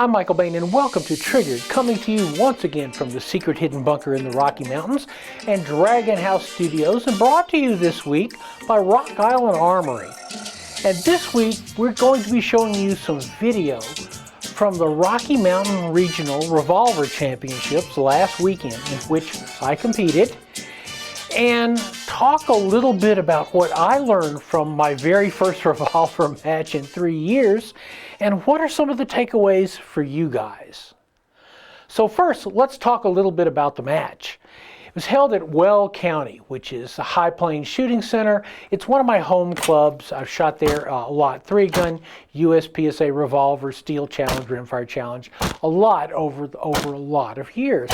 I'm Michael Bain and welcome to Triggered, coming to you once again from the secret hidden bunker in the Rocky Mountains and Dragon House Studios, and brought to you this week by Rock Island Armory. And this week we're going to be showing you some video from the Rocky Mountain Regional Revolver Championships last weekend, in which I competed, and talk a little bit about what I learned from my very first revolver match in 3 years, and what are some of the takeaways for you guys. So first, let's talk a little bit about the match. It was held at Weld County, which is a High Plains shooting center. It's one of my home clubs. I've shot there a lot. 3-gun, USPSA revolver, steel challenge, rimfire challenge, a lot over a lot of years.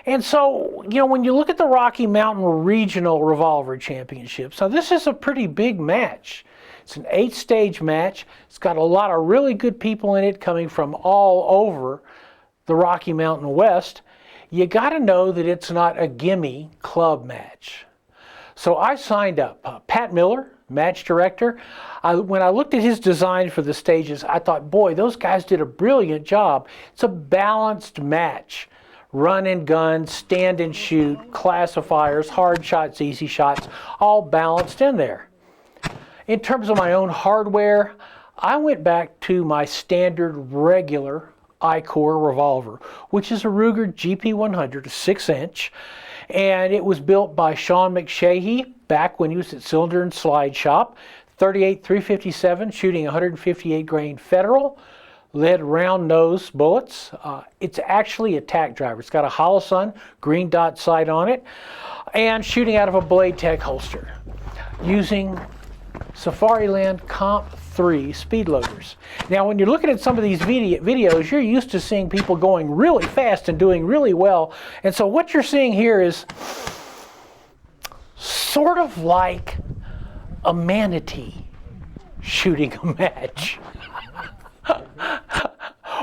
And so, you know, when you look at the Rocky Mountain Regional Revolver Championships, now this is a pretty big match. It's an 8-stage match. It's got a lot of really good people in it coming from all over the Rocky Mountain West. You got to know that it's not a gimme club match. So I signed up. Pat Miller, match director. When I looked at his design for the stages, I thought, boy, those guys did a brilliant job. It's a balanced match. Run and gun, stand and shoot, classifiers, hard shots, easy shots, all balanced in there. In terms of my own hardware, I went back to my standard regular ICORE revolver, which is a Ruger GP100, a 6-inch, and it was built by Sean McShahey back when he was at Cylinder and Slide Shop. 38-357, shooting 158 grain Federal, lead round nose bullets. It's actually a tack driver. It's got a Holosun green dot sight on it, and shooting out of a Blade Tech holster using Safariland Comp 3 speed loaders. Now when you're looking at some of these videos, you're used to seeing people going really fast and doing really well, and so what you're seeing here is sort of like a Manatee shooting a match.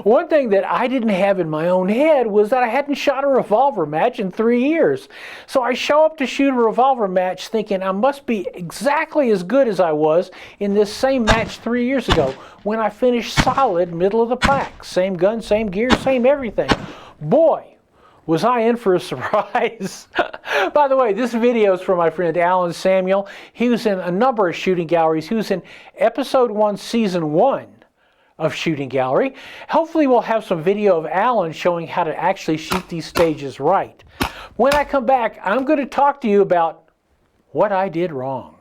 One thing that I didn't have in my own head was that I hadn't shot a revolver match in 3 years. So I show up to shoot a revolver match thinking I must be exactly as good as I was in this same match 3 years ago, when I finished solid middle of the pack. Same gun, same gear, same everything. Boy, was I in for a surprise. By the way, this video is from my friend Alan Samuel. He was in a number of shooting galleries. He was in episode 1, season 1 of Shooting Gallery. Hopefully we'll have some video of Alan showing how to actually shoot these stages right. When I come back, I'm going to talk to you about what I did wrong.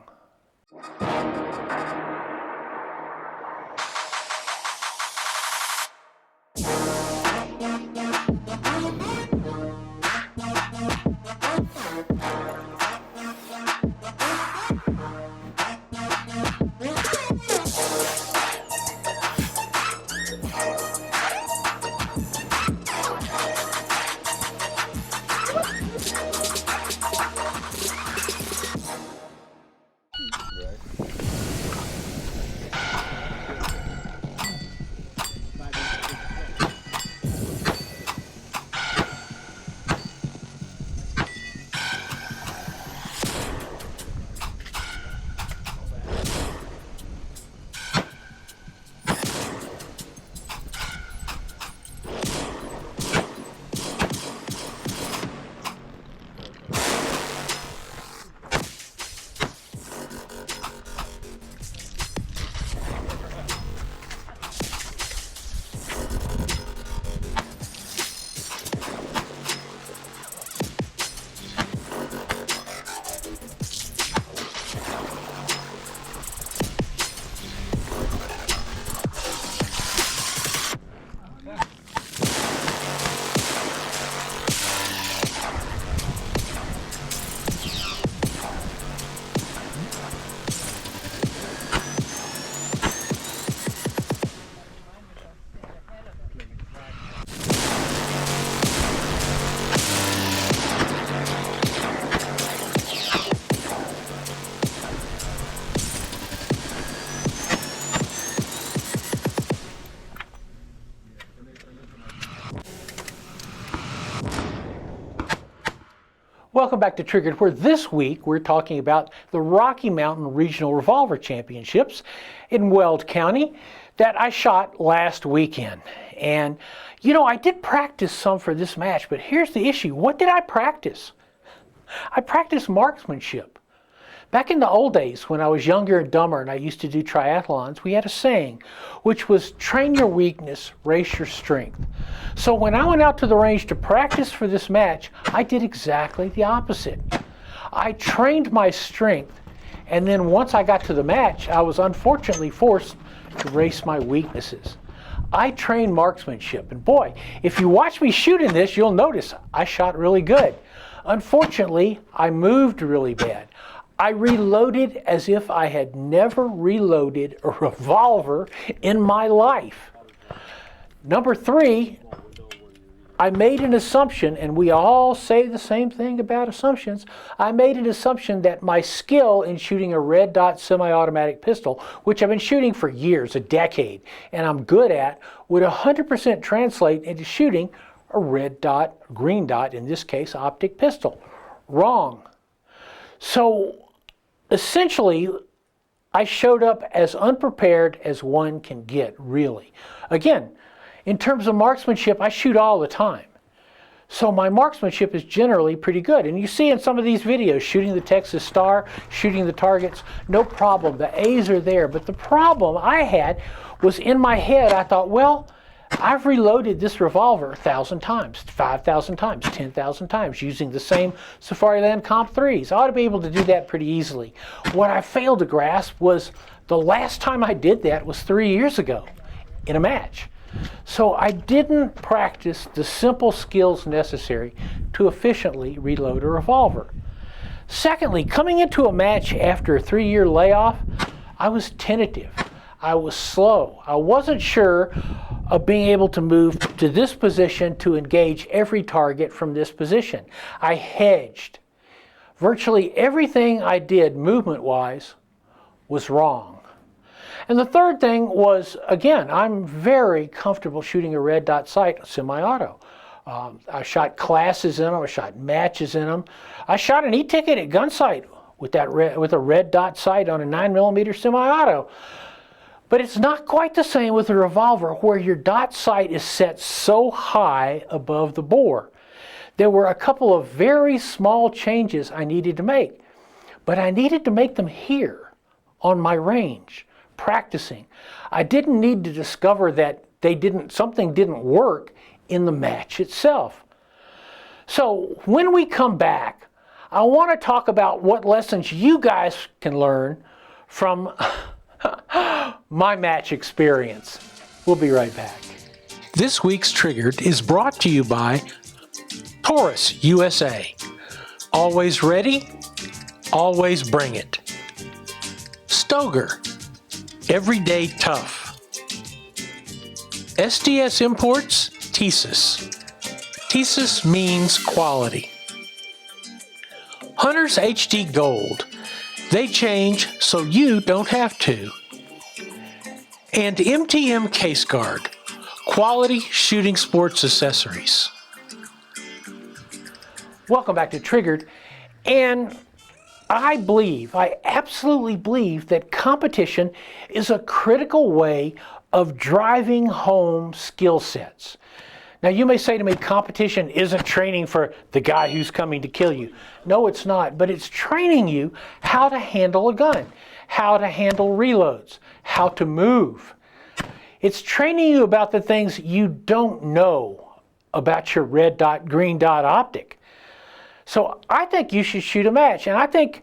Welcome back to Triggered, where this week we're talking about the Rocky Mountain Regional Revolver Championships in Weld County that I shot last weekend. And, you know, I did practice some for this match, but here's the issue. What did I practice? I practiced marksmanship. Back in the old days, when I was younger and dumber and I used to do triathlons, we had a saying, which was train your weakness, race your strength. So when I went out to the range to practice for this match, I did exactly the opposite. I trained my strength, and then once I got to the match, I was unfortunately forced to race my weaknesses. I trained marksmanship, and boy, if you watch me shoot in this, you'll notice I shot really good. Unfortunately, I moved really bad. I reloaded as if I had never reloaded a revolver in my life. Number 3, I made an assumption, and we all say the same thing about assumptions. I made an assumption that my skill in shooting a red dot semi-automatic pistol, which I've been shooting for years, a decade, and I'm good at, would 100% translate into shooting a red dot, green dot, in this case, optic pistol. Wrong. So essentially, I showed up as unprepared as one can get, really. Again, in terms of marksmanship, I shoot all the time. So my marksmanship is generally pretty good. And you see in some of these videos, shooting the Texas Star, shooting the targets, no problem. The A's are there. But the problem I had was in my head, I thought, well, I've reloaded this revolver 1,000 times, 5,000 times, 10,000 times using the same Safariland Comp 3s. I ought to be able to do that pretty easily. What I failed to grasp was the last time I did that was 3 years ago in a match. So I didn't practice the simple skills necessary to efficiently reload a revolver. Secondly, coming into a match after a 3-year layoff, I was tentative. I was slow. I wasn't sure of being able to move to this position to engage every target from this position. I hedged. Virtually everything I did movement-wise was wrong. And the third thing was, again, I'm very comfortable shooting a red dot sight semi-auto. I shot classes in them. I shot matches in them. I shot an e-ticket at Gunsight with a red dot sight on a 9mm semi-auto. But it's not quite the same with a revolver, where your dot sight is set so high above the bore. There were a couple of very small changes I needed to make, but I needed to make them here on my range, practicing. I didn't need to discover that something didn't work in the match itself. So when we come back, I want to talk about what lessons you guys can learn from my match experience. We'll be right back. This week's Triggered is brought to you by Taurus USA. Always ready, always bring it. Stoger, everyday tough. SDS Imports, Thesis. Thesis means quality. Hunter's HD Gold. They change so you don't have to. And MTM Case Guard, quality shooting sports accessories. Welcome back to Triggered. And I absolutely believe that competition is a critical way of driving home skill sets. Now you may say to me, competition isn't training for the guy who's coming to kill you. No, it's not, but it's training you how to handle a gun, how to handle reloads, how to move. It's training you about the things you don't know about your red dot, green dot optic. So I think you should shoot a match, and I think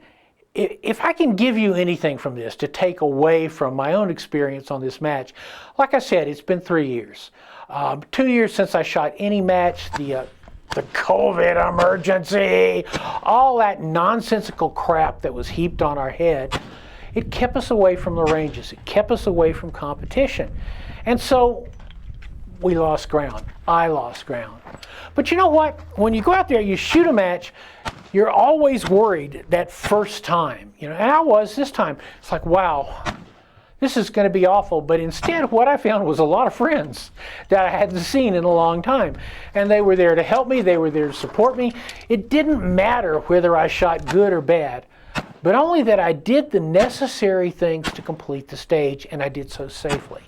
if I can give you anything from this to take away from my own experience on this match, like I said, it's been 3 years. 2 years since I shot any match, the COVID emergency, all that nonsensical crap that was heaped on our head, it kept us away from the ranges. It kept us away from competition. And so we lost ground. I lost ground. But you know what? When you go out there, you shoot a match, you're always worried that first time. And I was this time. It's like, wow, this is going to be awful. But instead, what I found was a lot of friends that I hadn't seen in a long time. And they were there to help me. They were there to support me. It didn't matter whether I shot good or bad, but only that I did the necessary things to complete the stage, and I did so safely.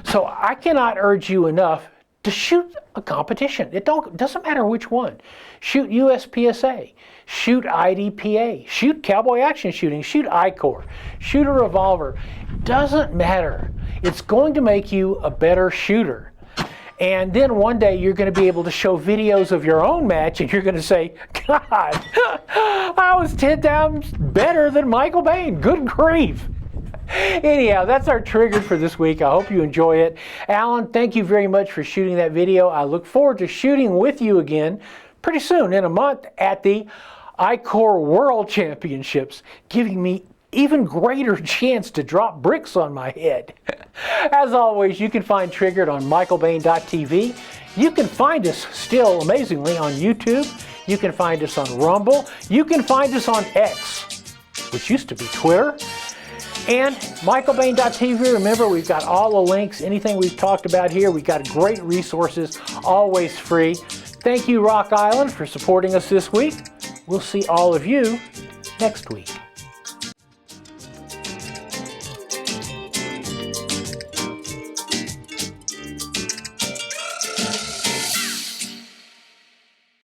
So I cannot urge you enough to shoot a competition. It doesn't matter which one. Shoot USPSA, shoot IDPA, shoot cowboy action shooting, shoot ICORE, shoot a revolver. Doesn't matter. It's going to make you a better shooter. And then one day you're going to be able to show videos of your own match and you're going to say, God, I was 10 times better than Michael Bain. Good grief. Anyhow, that's our trigger for this week. I hope you enjoy it. Alan, thank you very much for shooting that video. I look forward to shooting with you again pretty soon, in a month, at the ICORE World Championships, giving me even greater chance to drop bricks on my head. As always, you can find Triggered on michaelbain.tv. You can find us still, amazingly, on YouTube. You can find us on Rumble. You can find us on X, which used to be Twitter. And michaelbain.tv, remember, we've got all the links, anything we've talked about here. We've got great resources, always free. Thank you, Rock Island, for supporting us this week. We'll see all of you next week.